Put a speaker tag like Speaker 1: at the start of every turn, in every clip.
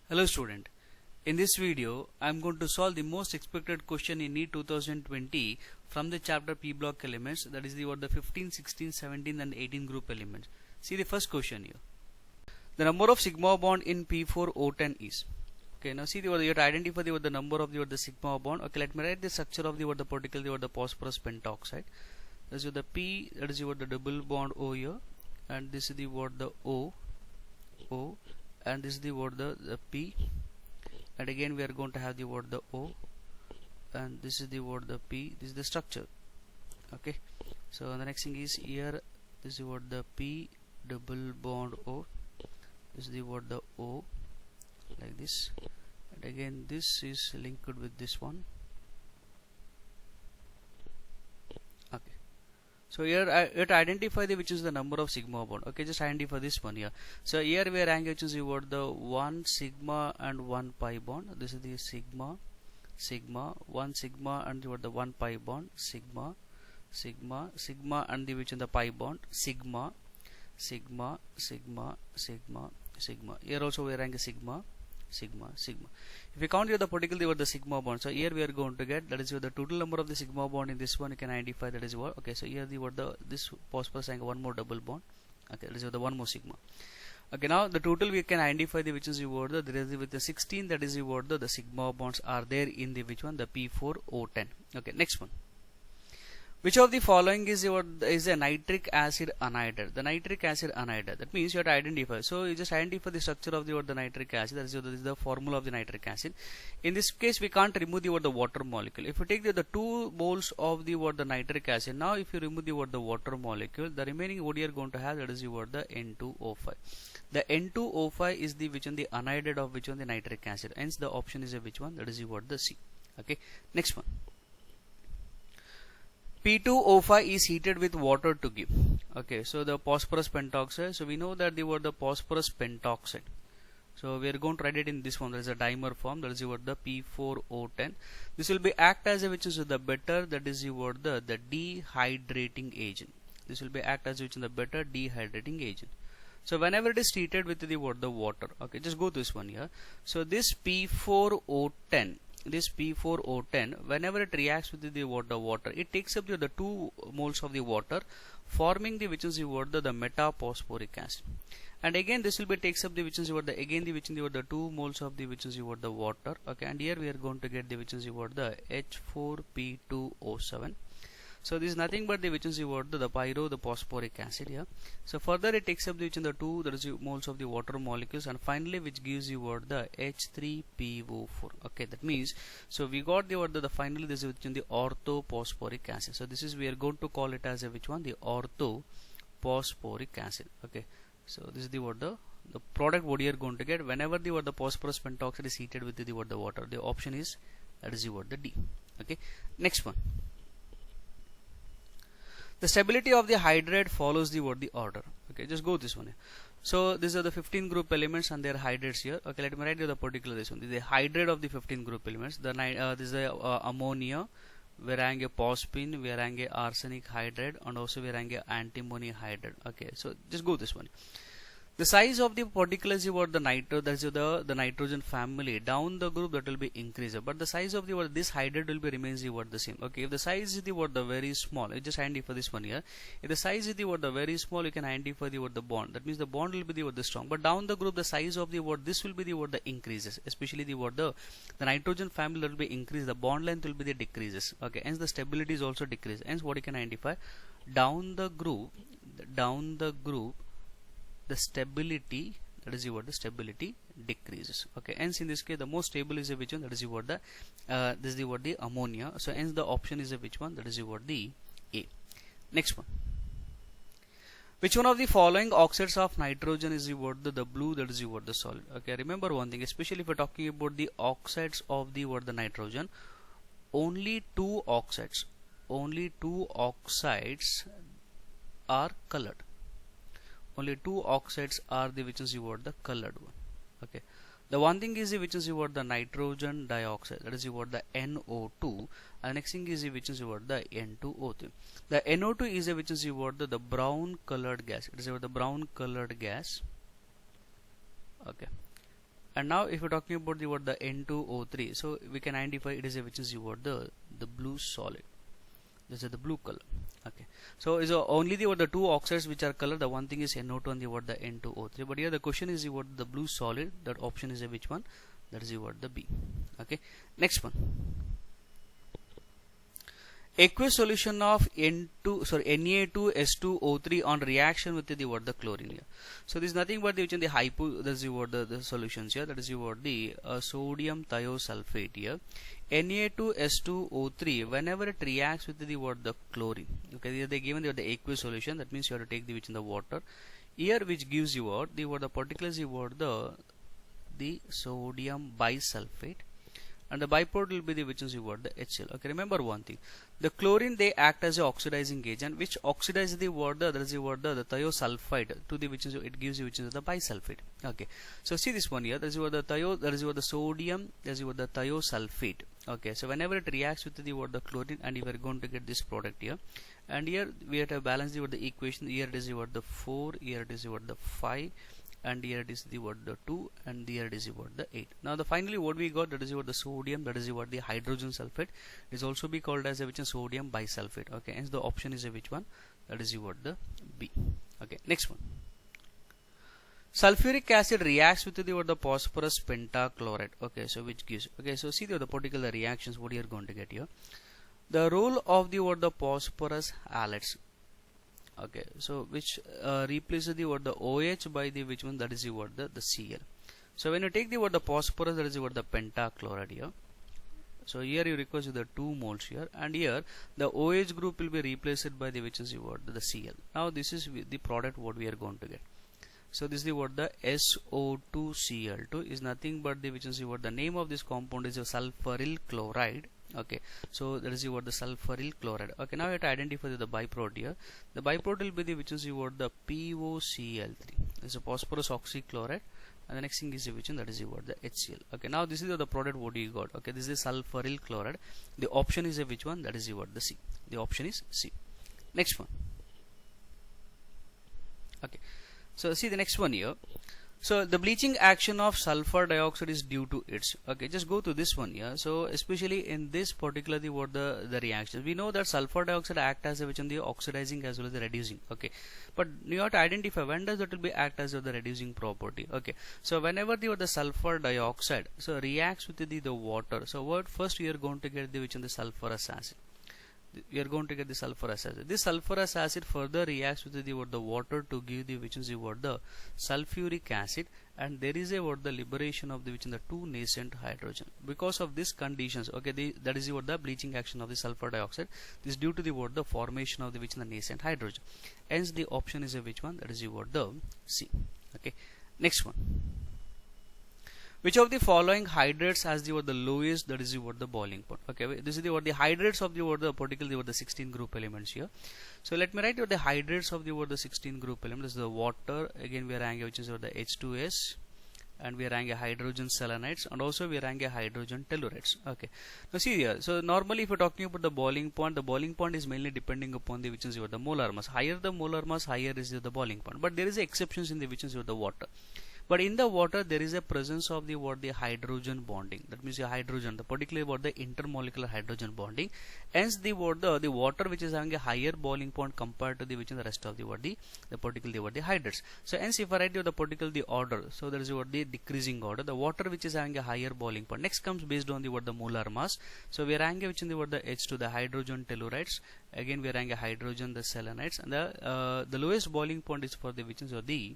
Speaker 1: Hello student, in this video I am going to solve the most expected question in NEET 2020 from the chapter P block elements, that is the 15, 16, 17 and 18 group elements. See the first question here. The number of sigma bond in P4O10 is. Okay, now see you have to identify the number of the sigma bond. Okay, let me write the structure of the particle, the phosphorus pentoxide. This is the P, that is the double bond O here, and this is the O, and this is the P, and again we are going to have the O, and this is the P. This is the structure. Okay, so the next thing is here, this is the P double bond O, this is the O, like this, and again this is linked with this one. Okay, so here I have to identify which is the number of sigma bond. Okay, just identify this one here. So here we are having the 1 sigma and 1 pi bond. This is the sigma, 1 sigma and the 1 pi bond, sigma, and the pi bond, sigma. Here also we are having sigma. If we count here the particle the sigma bond, so here we are going to get, that is the total number of the sigma bond in this one. You can identify that is what. Okay, so here this phosphorus having one more double bond. Okay, that is the one more sigma. Okay, now the total we can identify which is there is with the 16, that is the sigma bonds are there in the which one, the P4O10. Okay, next one. Which of the following is a nitric acid anhydride? The nitric acid anhydride. That means you have to identify. So you just identify the structure of the nitric acid. That is the formula of the nitric acid. In this case, we can't remove the water molecule. If you take the 2 moles of the nitric acid, now if you remove the water molecule, the remaining what you are going to have, that is the N2O5. The N2O5 is the which one, the anhydride of which one, the nitric acid. Hence the option is a which one, that is the C. Okay, next one. P2O5 is heated with water to give. Okay, so the phosphorus pentoxide. So we know that the phosphorus pentoxide. So we are going to write it in this one. There is a dimer form. That is the P4O10. This will be act as a which is the better. That is the dehydrating agent. This will be act as which is the better dehydrating agent. So whenever it is treated with the water. Okay, just go to this one here. So this P4O10. This P4O10, whenever it reacts with the water, it takes up the 2 moles of the water, forming the which is the metaphosphoric acid. And again this will be takes up the which is the 2 moles of the which is the water. Okay, and here we are going to get the which is the H4P2O7. So this is nothing but the which is the pyrophosphoric acid here. So further it takes up the which in the 2 that is moles of the water molecules, and finally which gives you the H3PO4. Okay, that means so we got the finally this is which in the orthophosphoric acid. So this is we are going to call it as a which one, the orthophosphoric acid. Okay, so this is the product what you are going to get whenever the phosphorus pentoxide is heated with the water. The option is that is the D. Okay, next one. The stability of the hydride follows the order. Okay, just go this one here. So these are the 15 group elements and their hydrates here. Okay, let me write you the particular this one. This is the hydrate of the 15 group elements. The this is a ammonia, we are having a phosphine, we are having a arsenic hydride, and also we are having a antimony hydride. Okay, so just go this one. The size of the particle is the nitrogen family. Down the group that will be increased, but the size of this hydride will be remains the same. Okay, if the size is the very small, you just identify this one here. If the size is the very small, you can identify the bond. That means the bond will be the strong. But down the group, the size of the this will be the increases. Especially the nitrogen family will be increased. The bond length will be the decreases. Okay, hence the stability is also decreased. Hence what you can identify, down the group, the stability, that is the stability decreases. Okay, hence in this case the most stable is a which one, that is this is the ammonia. So hence the option is a which one, that is the A. Next one. Which one of the following oxides of nitrogen is the blue, that is the solid. Okay, remember one thing, especially if we are talking about the oxides of the nitrogen, only 2 oxides are colored. Only 2 oxides are the which is the colored one. Okay, the one thing is which is the nitrogen dioxide, that is the NO2, and next thing is which is the N2O3. The NO2 is which is the brown colored gas. It is the brown colored gas. Okay, And now if we're talking about the what the N2O3, so we can identify it is a which is what the blue solid. This is the blue color. Okay, so is only the what the two oxides which are colored. The one thing is NO2 and the what the N2O3. But here the question is what the blue solid. That option is a which one? That is what the B. Okay, next one. Aqueous solution of Na2S2O3 on reaction with the what the chlorine here. So this is nothing but the which in the that is what the solutions here. That is what the sodium thiosulfate here. Na2S2O3 whenever it reacts with the what the chlorine. Okay, they given the aqueous solution. That means you have to take the which in the water here, which gives you what the particulars you what the sodium bisulfate. And the byproduct will be the which is what the HCl. Okay, remember one thing, the chlorine they act as a oxidizing agent which oxidizes the water, that is the water the thiosulfide to the which is it gives you which is the bisulfate. Okay, so see this one here, that is what the that is what the sodium, that is what the thiosulfate. Okay, so whenever it reacts with the what the chlorine, and you are going to get this product here, and here we have to balance the what the equation. Here it is what the 4, here it is what the 5, and here it is the what the 2, and here it is what the 8. Now the finally what we got, that is what the sodium, that is what the hydrogen sulfate is also be called as a which is sodium bisulfate. Okay, hence the option is a which one? That is what the B. Okay, next one. Sulfuric acid reacts with the what the phosphorus pentachloride. Okay, so which gives, okay, so see the particular reactions what you are going to get here. The role of the what the phosphorus halides. Okay, so which replaces the what the OH by the which one? That is the what the Cl. So when you take the what the phosphorus, that is the what the pentachloride here. So here you require the 2 moles here, and here the OH group will be replaced by the which is the what the Cl. Now this is the product what we are going to get. So this is the what the SO2Cl2 is nothing but the which is the what the name of this compound is a sulfuryl chloride. Okay, so that is what the sulfuryl chloride. Okay, now you have to identify the byproduct here. The byproduct will be the which is what the POCl3. It's a phosphorus oxychloride, and the next thing is which one? That is what the HCl. Okay, now this is the product what you got. Okay, this is sulfuryl chloride. The option is a which one? That is what the C. The option is C. Next one. Okay, so see the next one here. So the bleaching action of sulfur dioxide is due to its. Okay, just go to this one here. So especially in this particularly what the reactions, we know that sulfur dioxide act as a which in the oxidizing as well as the reducing. Okay, but you have to identify when does it will be act as the reducing property. Okay, so whenever the sulfur dioxide so reacts with the water, so what first we are going to get the which in the sulfurous acid. We are going to get the sulfurous acid. This sulfurous acid further reacts with the water to give the which is the what the sulfuric acid, and there is a what the liberation of the which in the 2 nascent hydrogen. Because of these conditions, okay, that is what the bleaching action of the sulfur dioxide. This is due to the what the formation of the which in the nascent hydrogen. Hence the option is a which one? That is the what the C. Okay, next one. Which of the following hydrates has the what the lowest, that is the what the boiling point? Okay, this is the what the hydrates of the what the particularly what the 16 group elements here. So let me write what the hydrates of the what the 16 group elements. This is the water. Again we are having which is what the H2S, and we are having a hydrogen selenides, and also we are having a hydrogen tellurides. Okay, now see here. So normally if you are talking about the boiling point is mainly depending upon the which is what the molar mass. Higher the molar mass, higher is the boiling point. But there is exceptions in the which is what the water. But in the water there is a presence of the what the hydrogen bonding. That means the hydrogen, the particularly what the intermolecular hydrogen bonding. Hence the water which is having a higher boiling point compared to the which is the rest of the what the particularly what the hydrates. So hence if I write the particular the order, so there is what the decreasing order. The water which is having a higher boiling point. Next comes based on the what the molar mass. So we are having which in the what the H2 the hydrogen tellurides. Again we are having a hydrogen the selenides, and the lowest boiling point is for the which is the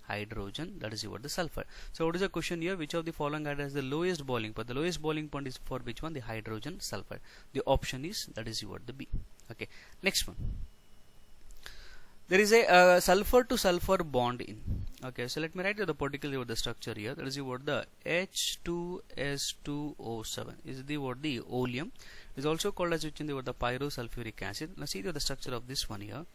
Speaker 1: hydrogen, that is what the sulfur. So what is the question here? Which of the following has the lowest boiling point? The lowest boiling point is for which one? The hydrogen sulfide. The option is that is what the B. Okay, next one. There is a sulfur to sulfur bond in. Okay, so let me write the particular what the structure here. That is what the H2S2O7 is the what the oleum. It is also called as which in the what the pyrosulfuric acid. Now see the structure of this one here.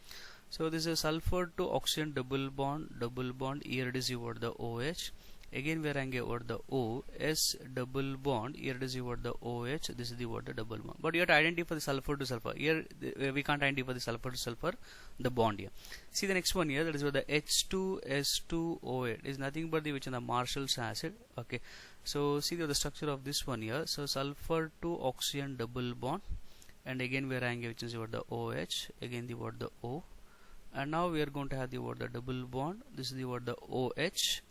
Speaker 1: So this is sulfur to oxygen double bond. Here it is what the OH, Again we are having what the O, S double bond. Here it is what the OH. This is the what the double bond. But you have to identify the sulfur to sulfur. Here we can't identify the sulfur to sulfur, the bond here. See the next one here. That is what the H2S2O8 is nothing but the which is the Marshall's acid. Okay. So see the structure of this one here. So sulfur to oxygen double bond, and again we are having which is what the OH. Again the what the O, and now we are going to have the what the double bond. This is the what the OH.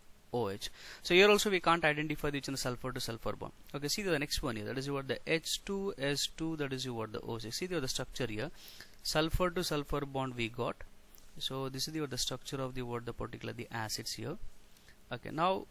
Speaker 1: So here also we can't identify the sulfur to sulfur bond. Okay, see the next one here. That is what the H2S2. That is what the O6. See the structure here. Sulfur to sulfur bond we got. So this is the structure of the what the particular the acids here. Okay, now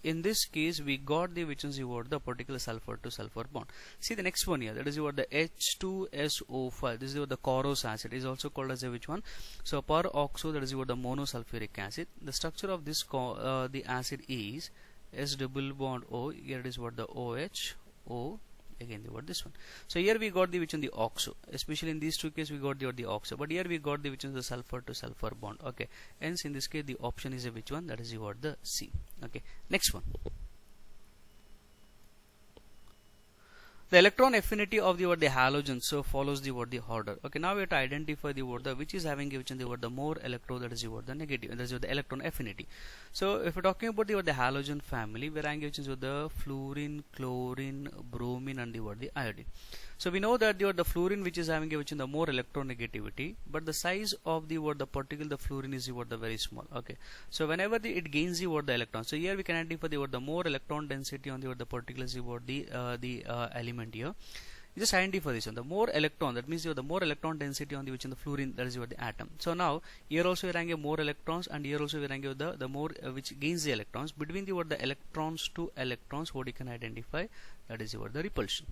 Speaker 1: in this case we got the which is what the particular sulfur to sulfur bond. See the next one here. That is what the H2SO5. This is what the Corros acid is also called as a which one. So peroxo, that is what the monosulfuric acid. The structure of this the acid is S double bond O. Here it is what the OH O. Again the what this one. So here we got the which one the oxo. Especially in these two cases we got the oxo. But here we got the which is the sulfur to sulfur bond. Okay. Hence in this case the option is a which one? That is the what the C. Okay. Next one. The electron affinity of the what the halogen so follows the what the order. Okay, now we have to identify the what the which is having which in the what the more electron, that is the what the negative, that is the electron affinity. So if we're talking about the what the halogen family, we're having which is what the fluorine, chlorine, bromine, and the what the iodine. So we know that the fluorine which is having which in the more electronegativity, but the size of the what the particle the fluorine is the what the very small. Okay, so whenever it gains the what the electron, so here we can identify the what the more electron density on the what the particle is the what the element here. You just identify this one. The more electron, that means the more electron density on the which in the fluorine, that is what the atom. So now here also we are having more electrons, and here also we are having the more which gains the electrons. Between the what the electrons to electrons, what you can identify, that is what the repulsion.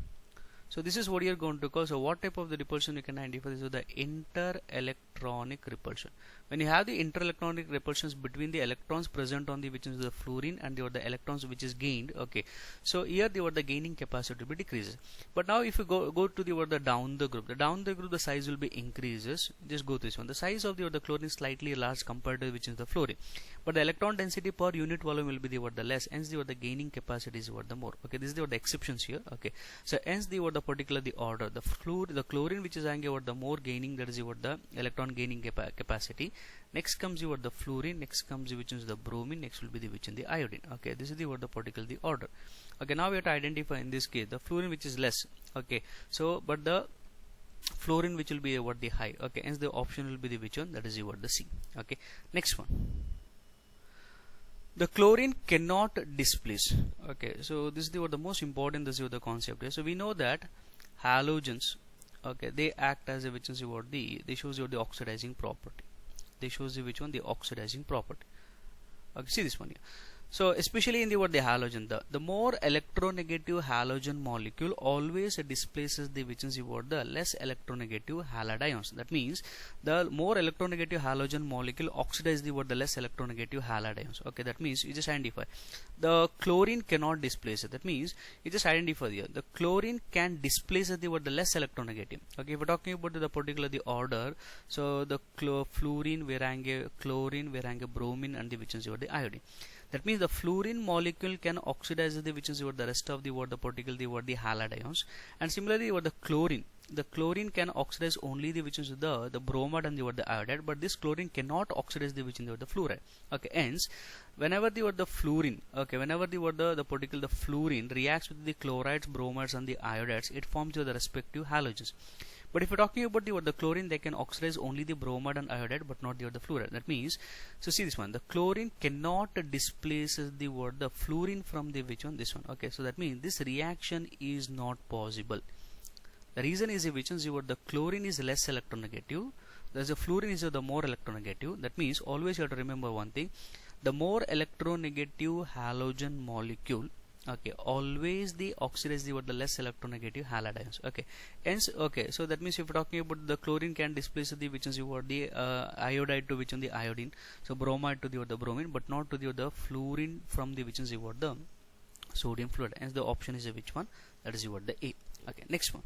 Speaker 1: So this is what you are going to call. So what type of the repulsion you can identify? This is the inter-electronic repulsion. When you have the inter-electronic repulsions between the electrons present on the which is the fluorine and the electrons which is gained. Okay, so here the gaining capacity will be decreases. But now if you go to the down the group, the size will be increases. Just go to this one. The size of the chlorine is slightly large compared to which is the fluorine, but the electron density per unit volume will be the less. Hence the gaining capacity is the more. Okay, this is the exceptions here. Okay, so hence the particular the order, the chlorine which is having the more gaining, that is the electron gaining capacity. Next comes the fluorine, next comes which is the bromine, next will be the which in the iodine. Okay, this is the particle the order. Okay, now we have to identify in this case the fluorine which is less. Okay, so but the fluorine which will be what the high. Okay, hence the option will be the which one, that is the C. Okay, next one. The chlorine cannot displace. Okay, so this is the most important, this is the concept here. So we know that halogens, okay, they act as a which is what they shows you the oxidizing property. They shows you which one, the oxidizing property. Okay, see this one here. So especially in the halogen, the more electronegative halogen molecule always displaces the which is the less electronegative halide ions. That means the more electronegative halogen molecule oxidize the less electronegative halide ions. Okay, that means you just identify the chlorine cannot displace it. That means you just identify here the chlorine can displace the less electronegative. Okay, if we're talking about the particular the order, so the fluorine, chlorine, bromine, and the which is the iodine. That means the fluorine molecule can oxidize the which is the rest of the particle the halide ions, and similarly the chlorine can oxidize only the which is the bromide and the iodide, but this chlorine cannot oxidize the which is the fluoride. Okay, hence whenever the fluorine, okay, whenever the particle the fluorine reacts with the chlorides, bromides, and the iodides, it forms the respective halogens. But if you're talking about the chlorine, they can oxidize only the bromide and iodide, but not the fluoride. That means, so see this one, the chlorine cannot displace the fluorine from the which one, this one. Okay, so that means this reaction is not possible. The reason is which is the chlorine is less electronegative, whereas the fluorine is the more electronegative. That means always you have to remember one thing: the more electronegative halogen molecule, okay, always the oxidize the less electronegative halide ions. Okay, hence, okay, so that means if you're talking about the chlorine can displace the which is the iodide to which on the iodine, so bromide to the bromine, but not to the fluorine from the which is the sodium fluoride. Hence the option is which one, that is the A. Okay, next one.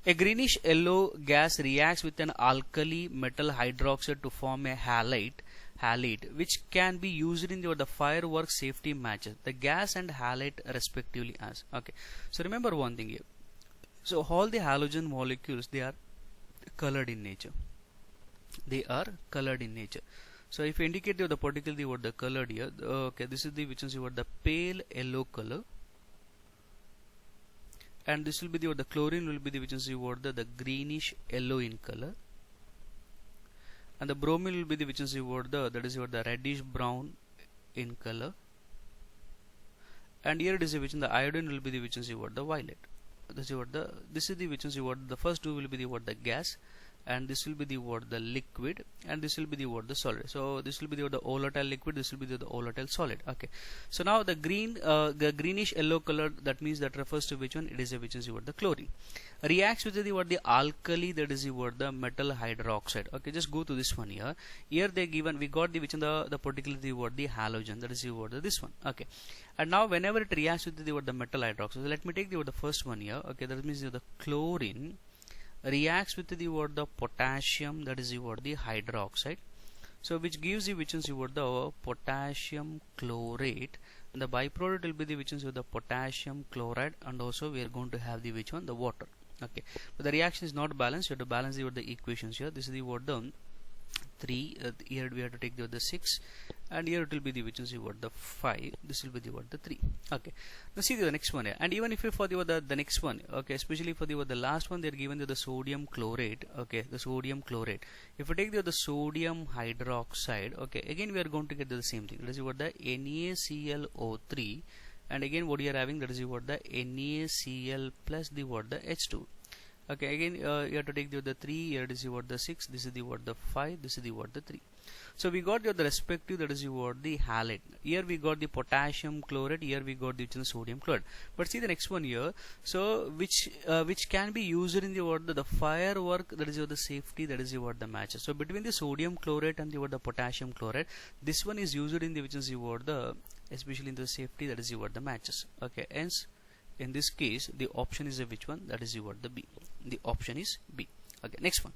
Speaker 1: A greenish yellow gas reacts with an alkali metal hydroxide to form a halide. halide, which can be used in the firework safety matches, the gas and halide respectively as. Okay, so remember one thing here. So all the halogen molecules, they are colored in nature. They are colored in nature. So if you indicate the particle the colored here, okay, this is the which is the pale yellow color, and this will be the chlorine will be the which is the greenish yellow in color, and the bromine will be the which is the reddish brown in color, and here it is which in the iodine will be the which is the violet. This is the which is the first two will be the gas, and this will be the liquid, and this will be the solid. So this will be the volatile liquid, this will be the volatile solid. Okay, so now the greenish yellow color, that means that refers to which one? It is which is the chlorine. Reacts with the alkali, that is the metal hydroxide. Okay, just go to this one here. Here they given, we got the which in the particularly the halogen, that is this one. Okay, and now whenever it reacts with the metal hydroxide, so let me take the first one here. Okay, that means the chlorine reacts with the potassium, that is the hydroxide, so which gives you which is the potassium chlorate, and the byproduct will be the which is the potassium chloride, and also we are going to have the which one? The water. Okay, but the reaction is not balanced. You have to balance the equations here. This is the 3, here we have to take the 6, and here it will be the which is the 5, this will be the 3. Okay, now see the next one here. And even if you for the next one, okay, especially for the last one, they are given the sodium chlorate. Okay, the sodium chlorate. If you take the sodium hydroxide, okay, again we are going to get the same thing. That is the NaClO3, and again what you are having, that is the NaCl plus the H2. Okay, again you have to take the 3, here it is the 6, this is the 5, this is the 3. So we got the respective, that is the halide. Here we got the potassium chloride, here we got the sodium chloride. But see the next one here, so which can be used in the firework, that is the safety, that is the matches. So between the sodium chloride and the potassium chloride, this one is used in the which is the especially in the safety, that is the matches. Okay, hence in this case the option is which one? That is the B. The option is B. Okay, next one.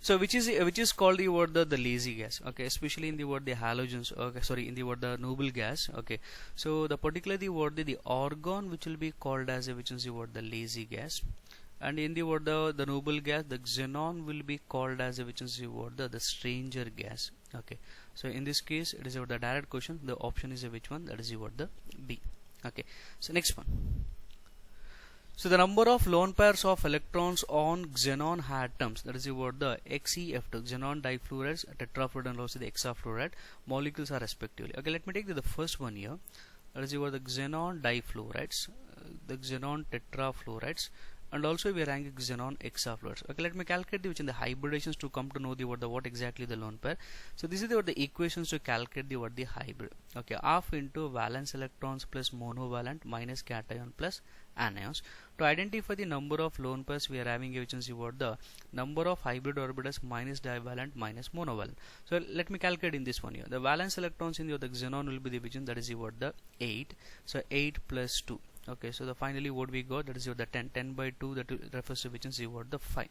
Speaker 1: So which is called the lazy gas. Okay, especially in the halogens. Okay, sorry, in the noble gas. Okay, so the particularly the argon, which will be called as which is the lazy gas, and in the noble gas, the xenon will be called as which is the stranger gas. Okay, so in this case it is the direct question. The option is which one? That is the B. Okay, so next one. So the number of lone pairs of electrons on xenon atoms, that is the XeF2, xenon difluorides, tetrafluoride, and also the hexafluoride molecules are respectively. Okay, let me take the first one here. That is the xenon difluorides, the xenon tetrafluorides, and also we are ranking xenon hexafluorides. Okay, let me calculate which in the hybridations to come to know what exactly the lone pair. So this is the equations to calculate the hybrid. Okay, half into valence electrons plus monovalent minus cation plus anions. To identify the number of lone pairs, we are having which is the number of hybrid orbitals minus divalent minus monovalent. So let me calculate in this one here. The valence electrons in the xenon will be the which, that is the 8. So 8 plus 2. Okay, so the finally what we got, that is the 10 by 2, that refers to which is the 5.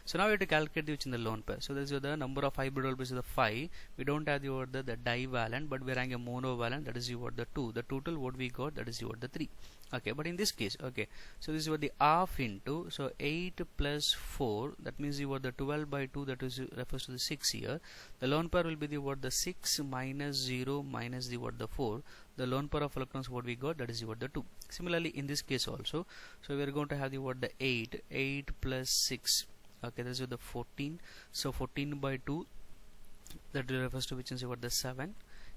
Speaker 1: So now we have to calculate which in the lone pair. So this is the number of hybrid orbitals is the 5. We don't have the divalent, but we are having a monovalent, that is the 2. The total what we got, that is the 3. Okay, but in this case, okay, so this is the half into, so 8 plus 4, that means the 12 by 2, that is refers to the 6 here. The lone pair will be the 6 minus 0 minus the 4. The lone pair of electrons what we got, that is the 2. Similarly in this case also, so we are going to have the 8 plus 6. Okay, this is the 14. So 14 by 2, that refers to which is the 7.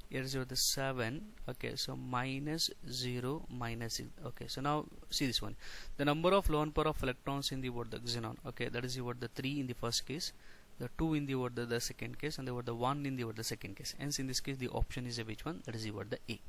Speaker 1: Here is the 7. Okay, so minus 0 minus 6. Okay, so now see this one. The number of lone pair of electrons in the xenon. Okay, that is the 3 in the first case, the 2 in the second case, and the 1 in the second case. Hence in this case the option is which one? That is the A.